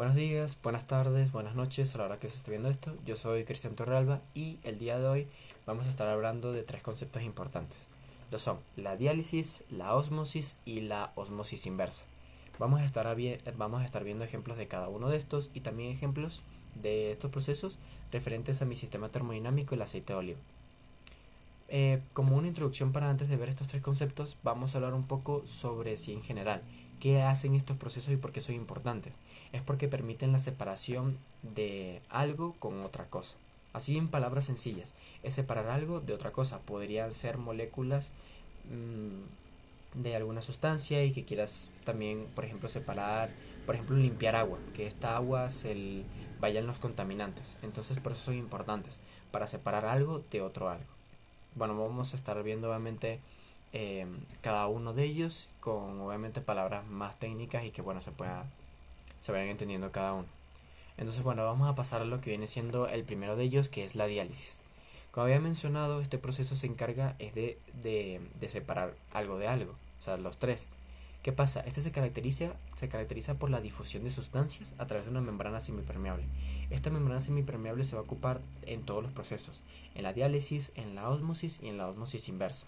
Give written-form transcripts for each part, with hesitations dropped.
Buenos días, buenas tardes, buenas noches a la hora que se esté viendo esto. Yo soy Cristian Torralba y el día de hoy vamos a estar hablando de tres conceptos importantes. Lo son la diálisis, la ósmosis y la ósmosis inversa. Vamos a estar viendo ejemplos de cada uno de estos y también ejemplos de estos procesos referentes a mi sistema termodinámico, el aceite de oliva. Como una introducción para antes de ver estos tres conceptos, vamos a hablar un poco sobre si en general, qué hacen estos procesos y por qué son importantes. Es porque permiten la separación de algo con otra cosa. Así en palabras sencillas, es separar algo de otra cosa. Podrían ser moléculas de alguna sustancia y que quieras también, por ejemplo, separar, por ejemplo, limpiar agua, que esta agua vayan los contaminantes. Entonces, por eso son importantes, para separar algo de otro algo. Bueno, vamos a estar viendo obviamente cada uno de ellos con obviamente palabras más técnicas y que bueno se vayan entendiendo cada uno. Entonces bueno, vamos a pasar a lo que viene siendo el primero de ellos, que es la diálisis. Como había mencionado, este proceso se encarga es de separar algo de algo, o sea, los tres. ¿Qué pasa? Este se caracteriza por la difusión de sustancias a través de una membrana semipermeable. Esta membrana semipermeable se va a ocupar en todos los procesos, en la diálisis, en la ósmosis y en la ósmosis inversa.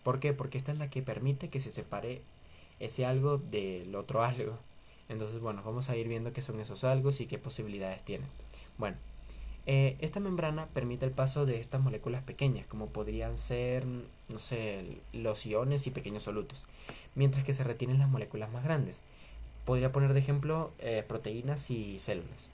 ¿Por qué? Porque esta es la que permite que se separe ese algo del otro algo. Entonces, bueno, vamos a ir viendo qué son esos algos y qué posibilidades tienen. Bueno, esta membrana permite el paso de estas moléculas pequeñas, como podrían ser, no sé, los iones y pequeños solutos, mientras que se retienen las moléculas más grandes. Podría poner de ejemplo proteínas y células.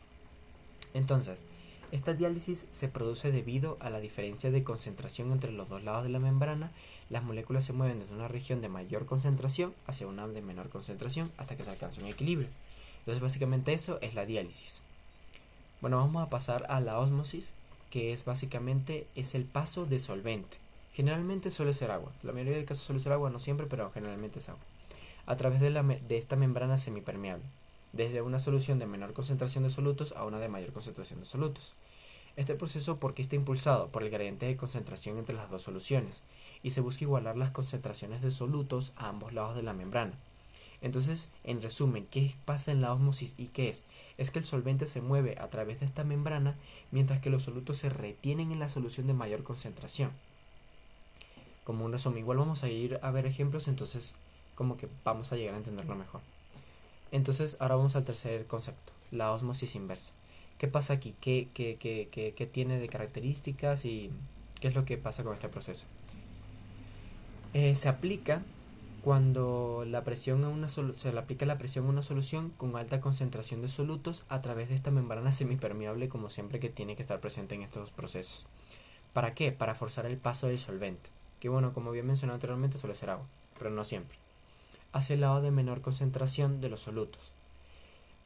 Entonces, esta diálisis se produce debido a la diferencia de concentración entre los dos lados de la membrana. Las moléculas se mueven desde una región de mayor concentración hacia una de menor concentración hasta que se alcance un equilibrio. Entonces, básicamente eso es la diálisis. Bueno, vamos a pasar a la ósmosis, que es básicamente es el paso de solvente. Generalmente suele ser agua. La mayoría de casos suele ser agua, no siempre, pero generalmente es agua. A través de esta membrana semipermeable, desde una solución de menor concentración de solutos a una de mayor concentración de solutos. Este proceso porque está impulsado por el gradiente de concentración entre las dos soluciones y se busca igualar las concentraciones de solutos a ambos lados de la membrana. Entonces, en resumen, ¿qué pasa en la ósmosis y qué es? Es que el solvente se mueve a través de esta membrana mientras que los solutos se retienen en la solución de mayor concentración. Como un resumen, igual vamos a ir a ver ejemplos, entonces como que vamos a llegar a entenderlo mejor. Entonces, ahora vamos al tercer concepto, la ósmosis inversa. ¿Qué pasa aquí? ¿Qué tiene de características y qué es lo que pasa con este proceso? Se aplica cuando se le aplica la presión a una solución con alta concentración de solutos a través de esta membrana semipermeable, como siempre, que tiene que estar presente en estos procesos. ¿Para qué? Para forzar el paso del solvente, que bueno, como había mencionado anteriormente, suele ser agua, pero no siempre, hacia el lado de menor concentración de los solutos.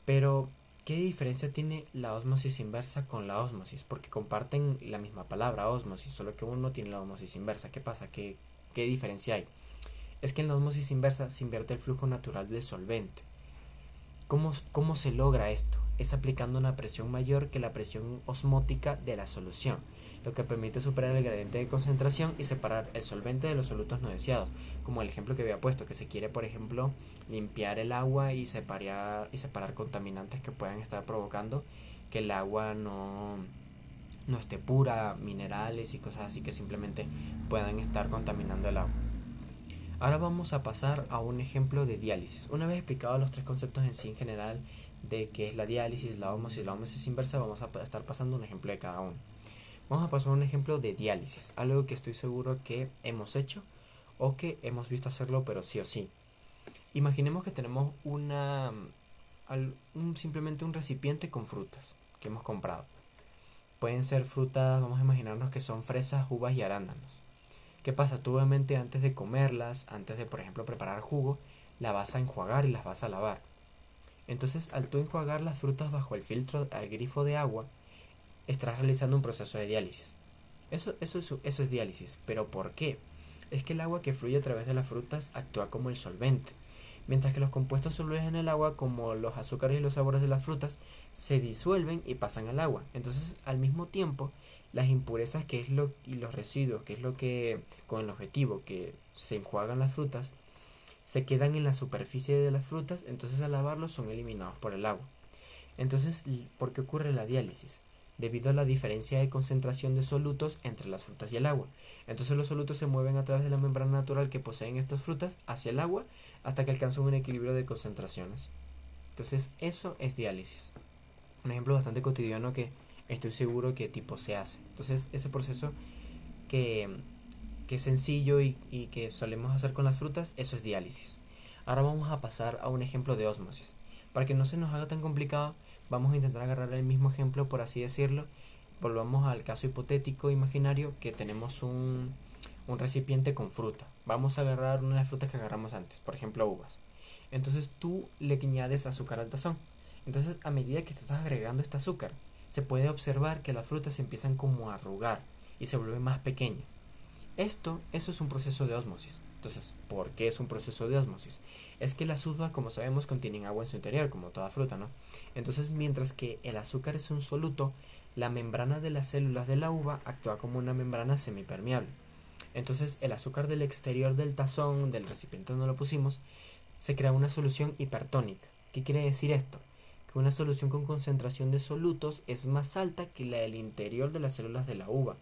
Pero, ¿qué diferencia tiene la ósmosis inversa con la ósmosis? Porque comparten la misma palabra, ósmosis, solo que uno tiene la ósmosis inversa. ¿Qué pasa? ¿Qué diferencia hay? Es que en la ósmosis inversa se invierte el flujo natural del solvente. ¿Cómo se logra esto? Es aplicando una presión mayor que la presión osmótica de la solución, lo que permite superar el gradiente de concentración y separar el solvente de los solutos no deseados, como el ejemplo que había puesto, que se quiere, por ejemplo, limpiar el agua y separar contaminantes que puedan estar provocando que el agua no esté pura, minerales y cosas así que simplemente puedan estar contaminando el agua. Ahora vamos a pasar a un ejemplo de diálisis. Una vez explicados los tres conceptos en sí en general de qué es la diálisis, la ósmosis inversa, vamos a estar pasando un ejemplo de cada uno. Vamos a pasar a un ejemplo de diálisis, algo que estoy seguro que hemos hecho o que hemos visto hacerlo, pero sí o sí. Imaginemos que tenemos simplemente un recipiente con frutas que hemos comprado. Pueden ser frutas, vamos a imaginarnos que son fresas, uvas y arándanos. ¿Qué pasa? Tú obviamente antes de comerlas, antes de por ejemplo preparar jugo, la vas a enjuagar y las vas a lavar. Entonces, al tú enjuagar las frutas bajo el filtro, al grifo de agua, estás realizando un proceso de diálisis. Eso es diálisis. ¿Pero por qué? Es que el agua que fluye a través de las frutas actúa como el solvente, mientras que los compuestos solubles en el agua, como los azúcares y los sabores de las frutas, se disuelven y pasan al agua. Entonces, al mismo tiempo, las impurezas y los residuos, que es lo que, con el objetivo que se enjuagan las frutas, se quedan en la superficie de las frutas, entonces al lavarlos son eliminados por el agua. Entonces, ¿por qué ocurre la diálisis? Debido a la diferencia de concentración de solutos entre las frutas y el agua. Entonces los solutos se mueven a través de la membrana natural que poseen estas frutas hacia el agua hasta que alcanzan un equilibrio de concentraciones. Entonces eso es diálisis. Un ejemplo bastante cotidiano que estoy seguro que tipo se hace. Entonces ese proceso que, que es sencillo y que solemos hacer con las frutas, eso es diálisis. Ahora vamos a pasar a un ejemplo de ósmosis. Para que no se nos haga tan complicado, vamos a intentar agarrar el mismo ejemplo, por así decirlo. Volvamos al caso hipotético imaginario que tenemos un recipiente con fruta. Vamos a agarrar una de las frutas que agarramos antes, por ejemplo uvas. Entonces tú le añades azúcar al tazón. Entonces a medida que tú estás agregando este azúcar, se puede observar que las frutas se empiezan como a arrugar y se vuelven más pequeñas. Eso es un proceso de ósmosis. Entonces, ¿por qué es un proceso de ósmosis? Es que las uvas, como sabemos, contienen agua en su interior, como toda fruta, ¿no? Entonces, mientras que el azúcar es un soluto, la membrana de las células de la uva actúa como una membrana semipermeable. Entonces, el azúcar del exterior del tazón, del recipiente donde lo pusimos, se crea una solución hipertónica. ¿Qué quiere decir esto? Que una solución con concentración de solutos es más alta que la del interior de las células de la uva.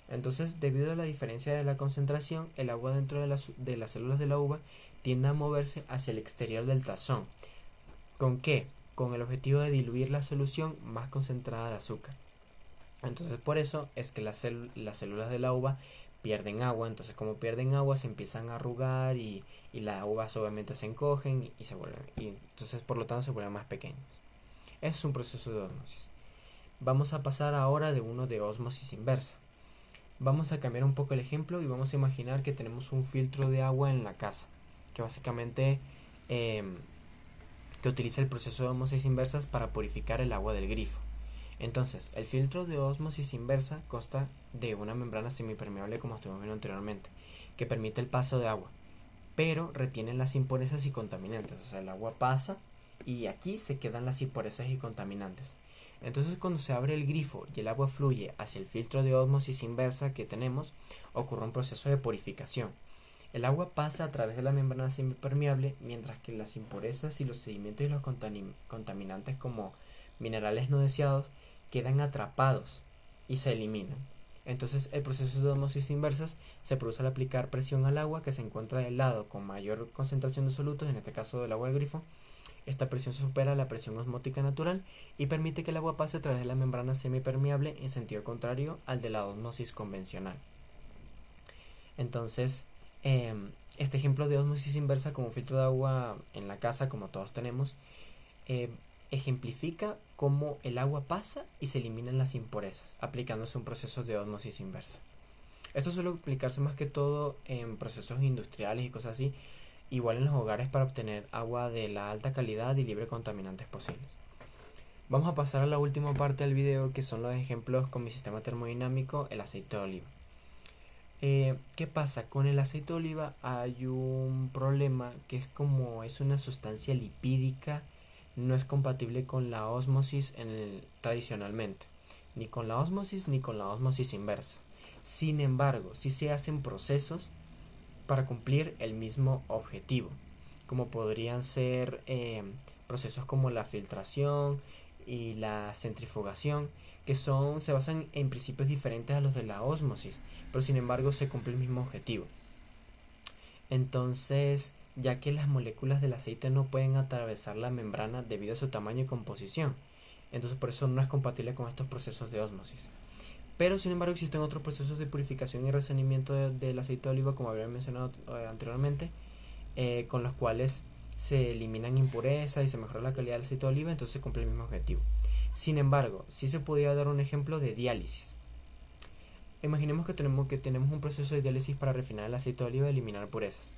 Entonces, debido a la diferencia de la concentración, el agua dentro de las células de la uva tiende a moverse hacia el exterior del tazón. ¿Con qué? Con el objetivo de diluir la solución más concentrada de azúcar. Entonces, por eso es que las células de la uva pierden agua. Entonces, como pierden agua, se empiezan a arrugar y las uvas obviamente se encogen y se vuelven. Y entonces, por lo tanto, se vuelven más pequeñas. Ese es un proceso de ósmosis. Vamos a pasar ahora de uno de ósmosis inversa. Vamos a cambiar un poco el ejemplo y vamos a imaginar que tenemos un filtro de agua en la casa, que básicamente que utiliza el proceso de ósmosis inversas para purificar el agua del grifo. Entonces, el filtro de ósmosis inversa consta de una membrana semipermeable, como estuvimos viendo anteriormente, que permite el paso de agua, pero retiene las impurezas y contaminantes. O sea, el agua pasa y aquí se quedan las impurezas y contaminantes. Entonces, cuando se abre el grifo y el agua fluye hacia el filtro de ósmosis inversa que tenemos, ocurre un proceso de purificación. El agua pasa a través de la membrana semipermeable, mientras que las impurezas y los sedimentos y los contaminantes como minerales no deseados quedan atrapados y se eliminan. Entonces, el proceso de ósmosis inversas se produce al aplicar presión al agua que se encuentra del lado con mayor concentración de solutos, en este caso del agua del grifo. Esta presión supera la presión osmótica natural y permite que el agua pase a través de la membrana semipermeable en sentido contrario al de la ósmosis convencional. Entonces, este ejemplo de ósmosis inversa como un filtro de agua en la casa, como todos tenemos, ejemplifica cómo el agua pasa y se eliminan las impurezas, aplicándose un proceso de ósmosis inversa. Esto suele aplicarse más que todo en procesos industriales y cosas así, igual en los hogares para obtener agua de la alta calidad y libre de contaminantes posibles. Vamos a pasar a la última parte del video, que son los ejemplos con mi sistema termodinámico, el aceite de oliva. ¿Qué pasa? Con el aceite de oliva hay un problema que es como es una sustancia lipídica, no es compatible con la ósmosis tradicionalmente, ni con la ósmosis ni con la ósmosis inversa. Sin embargo, sí se hacen procesos para cumplir el mismo objetivo, como podrían ser procesos como la filtración y la centrifugación, que se basan en principios diferentes a los de la ósmosis, pero sin embargo se cumple el mismo objetivo. Entonces, ya que las moléculas del aceite no pueden atravesar la membrana debido a su tamaño y composición, entonces por eso no es compatible con estos procesos de ósmosis. Pero sin embargo existen otros procesos de purificación y resaneamiento del aceite de oliva, como había mencionado anteriormente, con los cuales se eliminan impurezas y se mejora la calidad del aceite de oliva, entonces se cumple el mismo objetivo. Sin embargo, sí se podría dar un ejemplo de diálisis. Imaginemos que tenemos un proceso de diálisis para refinar el aceite de oliva y eliminar impurezas.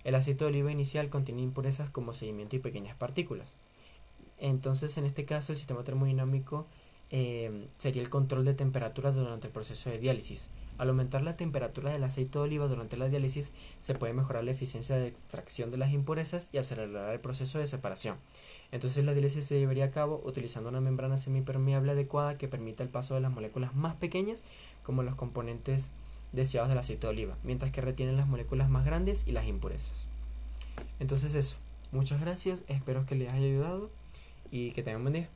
El aceite de oliva inicial contiene impurezas como sedimento y pequeñas partículas. Entonces, en este caso, el sistema termodinámico sería el control de temperatura durante el proceso de diálisis. Al aumentar la temperatura del aceite de oliva durante la diálisis, se puede mejorar la eficiencia de extracción de las impurezas y acelerar el proceso de separación. Entonces, la diálisis se llevaría a cabo utilizando una membrana semipermeable adecuada que permita el paso de las moléculas más pequeñas, como los componentes deseados del aceite de oliva, mientras que retienen las moléculas más grandes y las impurezas. Entonces eso, muchas gracias, espero que les haya ayudado y que tengan un buen día.